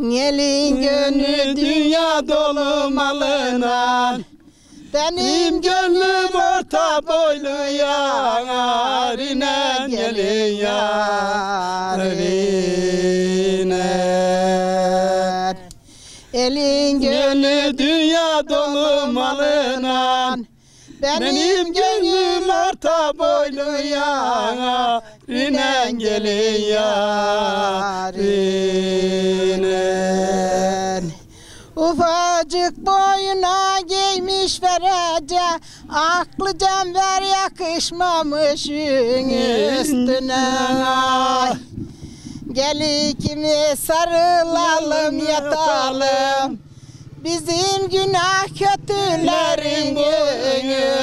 Gelin gönlü dünya dolu malına. Benim gönlüm orta boylu yarine. Gelin yarine. Elin gönlü dünya dolu malına. Benim gönlüm orta boylu yarine. Gelin yarine. Ufacık boyuna giymiş verece, aklı cember yakışmamış üstüne. Gel ikimiz sarılalım yatalım, bizim günah kötülerin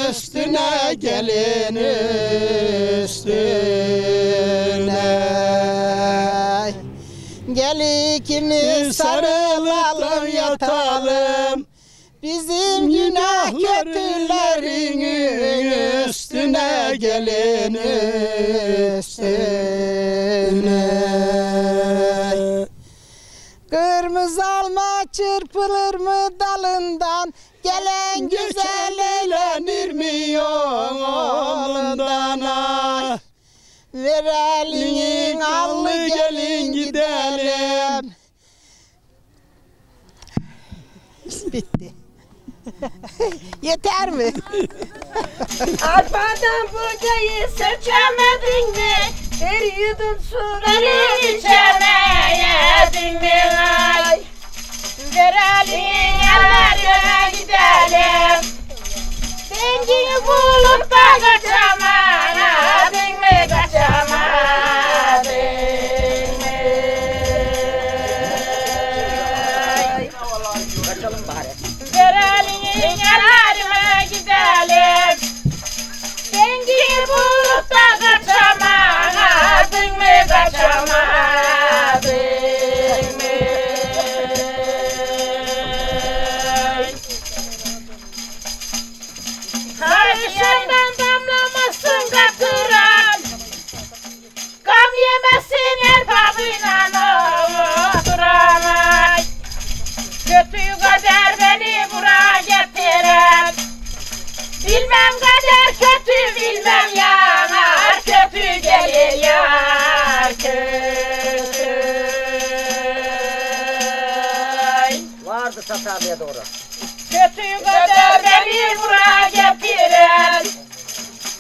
üstüne. Gelin üstüne. Gel ikimiz sarılalım yatalım, bizim günah kötülerin üstüne. Gelin üstüne. Kırmızı alma çırpılır mı dalından, gelen güzel eğlenir mi yolundan? Ay, ver elini allı gelin gidelim. Bitti. Yeter mi? Arpadan buğdayı seçemedin mi? Bir yudum suları içemeyedin mi? Ay, ver elini yerlere gidelim. Dengini bulup da kaçamadın mı? Kaçamadın mı? Kaçalım bari. Ver elini yerlere gidelim. Dengini bulup da kaçamadın mı? Kaçamadın mı? Karşımdan damlamasın katıran, gam yemesin erbabıyla oturan. Kötü kader beni buraya getiren, bilmem kader kötü bilmem yanar, kötü gelir yar kötü. Vardı Satabi'ye doğru. Kötü kader beni buraya getiren,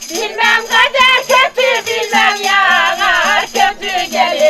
bilmem kader kötü bilmem yanar, kötü gelir